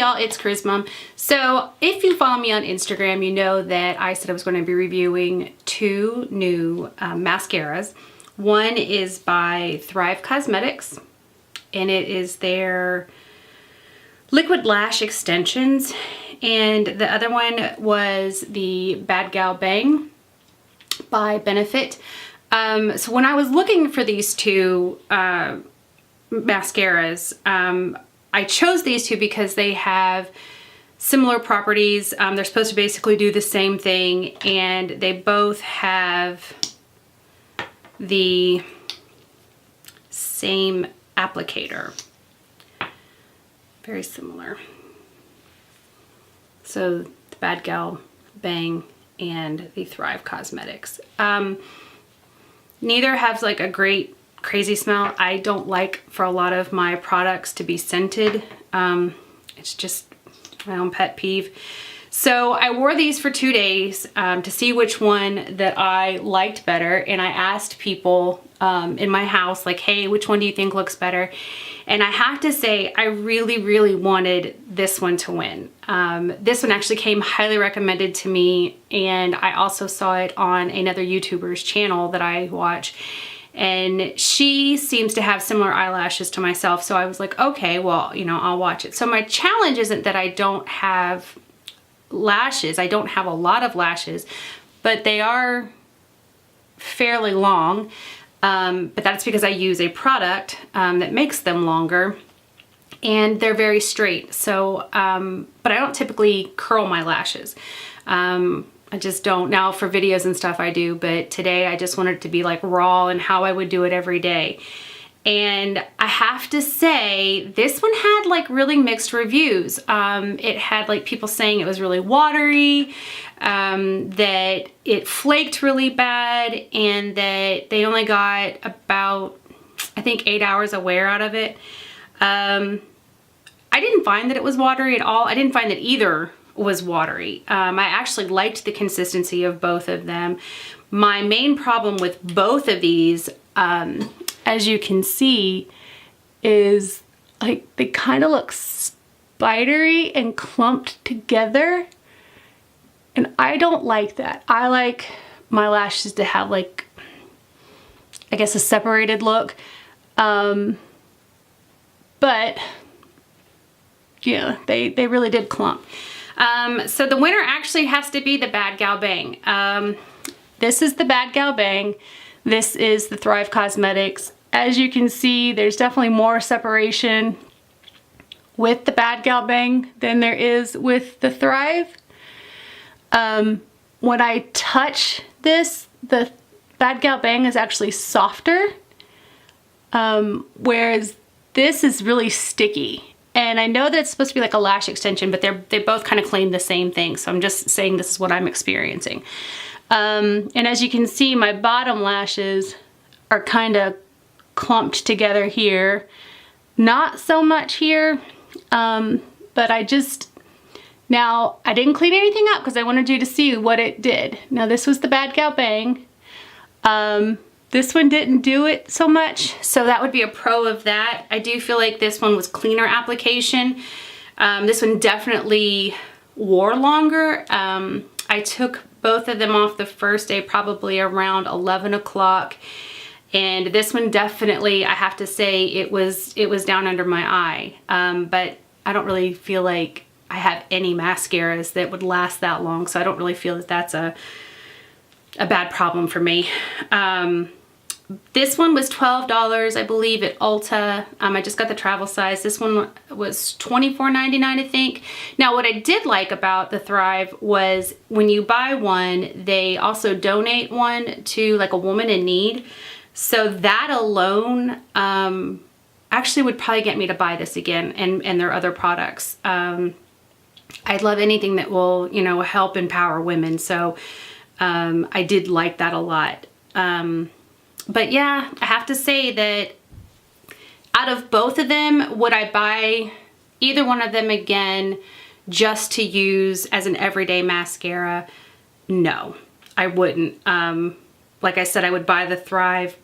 y'all, it's Charisma. So if you follow me on Instagram, you know that I said I was going to be reviewing 2 new mascaras. One is by Thrive Cosmetics, and it is their liquid lash extensions, and the other one was the Badgal Bang by Benefit. So when I was looking for these 2 mascaras, I chose these 2 because they have similar properties. They're supposed to basically do the same thing, and they both have the same applicator. Very similar. So the Badgal Bang and the Thrive Cosmetics. Neither has like a great crazy smell. I don't like for a lot of my products to be scented. It's just my own pet peeve. So I wore these for 2 days to see which one that I liked better, and I asked people in my house, like, hey, which one do you think looks better? And I have to say, I really wanted this one to win. This one actually came highly recommended to me, and I also saw it on another YouTuber's channel that I watch, and she seems to have similar eyelashes to myself, so I was like, okay, well, you know, I'll watch it. So my challenge isn't that I don't have lashes. I don't have a lot of lashes, but they are fairly long. But that's because I use a product that makes them longer, and they're very straight. So, but I don't typically curl my lashes. I just don't. Now for videos and stuff I do, but today I just wanted it to be like raw and how I would do it every day. And I have to say, this one had like really mixed reviews. It had like people saying it was really watery, that it flaked really bad, and that they only got about, I think, 8 hours of wear out of it. I didn't find that it was watery at all. I didn't find that either was watery. I actually liked the consistency of both of them. My main problem with both of these, as you can see, is like they kind of look spidery and clumped together, and I don't like that. I like my lashes to have like, I guess, a separated look, but yeah, they really did clump. So the winner actually has to be the Badgal Bang. This is the Badgal Bang. This is the Thrive Cosmetics. As you can see, there's definitely more separation with the Badgal Bang than there is with the Thrive. When I touch this, the Badgal Bang is actually softer, whereas this is really sticky. And I know that it's supposed to be like a lash extension, but they both kind of claim the same thing. So I'm just saying this is what I'm experiencing. And as you can see, my bottom lashes are kind of clumped together here. Not so much here, but I didn't clean anything up because I wanted you to see what it did. Now this was the Badgal Bang. This one didn't do it so much, so that would be a pro of that. I do feel like this one was cleaner application. This one definitely wore longer. I took both of them off the first day, probably around 11 o'clock. And this one definitely, I have to say, it was down under my eye. But I don't really feel like I have any mascaras that would last that long, so I don't really feel that that's a bad problem for me. This one was $12, I believe, at Ulta. I just got the travel size. This one was $24.99, I think. Now, what I did like about the Thrive was when you buy one, they also donate one to like a woman in need. So that alone actually would probably get me to buy this again, and their other products. I love anything that will, you know, help empower women. So I did like that a lot. But yeah, I have to say that out of both of them, would I buy either one of them again just to use as an everyday mascara? No, I wouldn't. Like I said, I would buy the Thrive,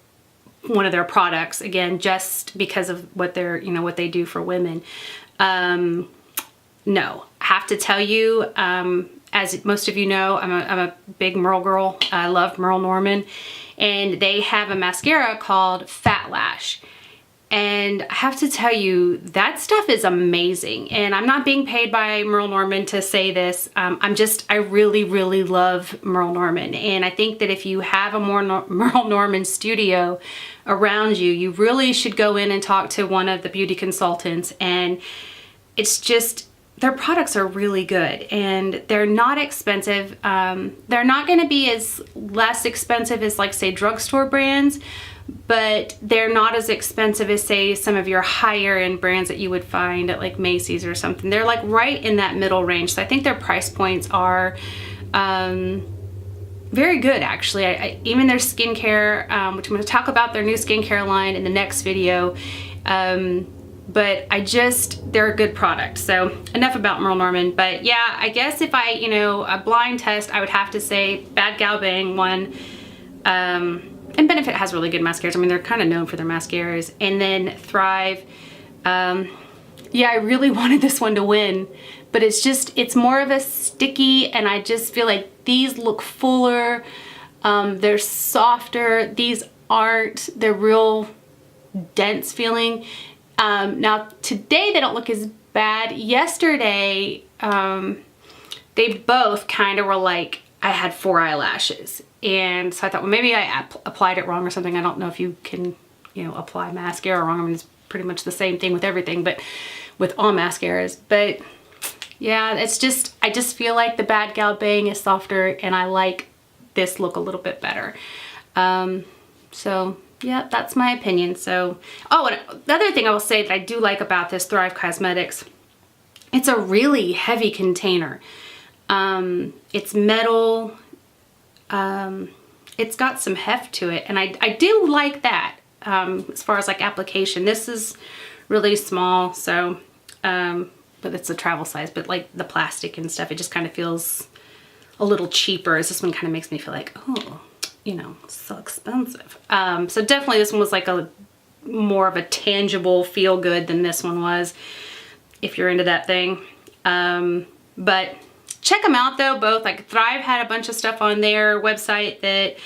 one of their products, again, just because of what they're, you know, what they do for women. no. I have to tell you, as most of you know, I'm a big Merle girl. I love Merle Norman, and they have a mascara called Fat Lash. And I have to tell you, that stuff is amazing. And I'm not being paid by Merle Norman to say this. I really, really love Merle Norman. And I think that if you have a Merle Norman studio around you, you really should go in and talk to one of the beauty consultants. And it's just, their products are really good and they're not expensive. They're not going to be as less expensive as, like, say, drugstore brands, but they're not as expensive as, say, some of your higher end brands that you would find at, like, Macy's or something. They're, like, right in that middle range. So I think their price points are very good, actually. Even their skincare, which I'm going to talk about their new skincare line in the next video. But they're a good product. So enough about Merle Norman. But yeah, I guess if I, a blind test, I would have to say Badgal Bang won. And Benefit has really good mascaras. I mean, they're kind of known for their mascaras. And then Thrive. Yeah, I really wanted this one to win, but it's more of a sticky, and I just feel like these look fuller. They're softer. These aren't. They're real dense feeling. Now today they don't look as bad. Yesterday, they both kind of were like, I had 4 eyelashes. And so I thought, well, maybe I applied it wrong or something. I don't know if you can, apply mascara wrong. I mean, it's pretty much the same thing with everything, but with all mascaras. But yeah, I just feel like the Badgal Bang is softer and I like this look a little bit better. So yeah, that's my opinion. So, and the other thing I will say that I do like about this Thrive Cosmetics, it's a really heavy container. It's metal. It's got some heft to it, and I do like that. As far as, like, application, this is really small, so but it's a travel size, but, like, the plastic and stuff, it just kind of feels a little cheaper, as this one kind of makes me feel like, oh, it's so expensive. So definitely this one was like a more of a tangible feel good than this one was, if you're into that thing. But check them out though, both. Like, Thrive had a bunch of stuff on their website that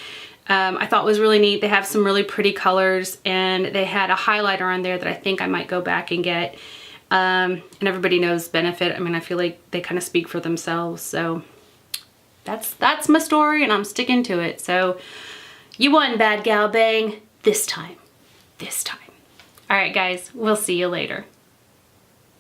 I thought was really neat. They have some really pretty colors, and they had a highlighter on there that I think I might go back and get. And everybody knows Benefit. I mean, I feel like they kind of speak for themselves. So that's my story, and I'm sticking to it. So you won, Badgal Bang, this time. All right, guys, we'll see you later.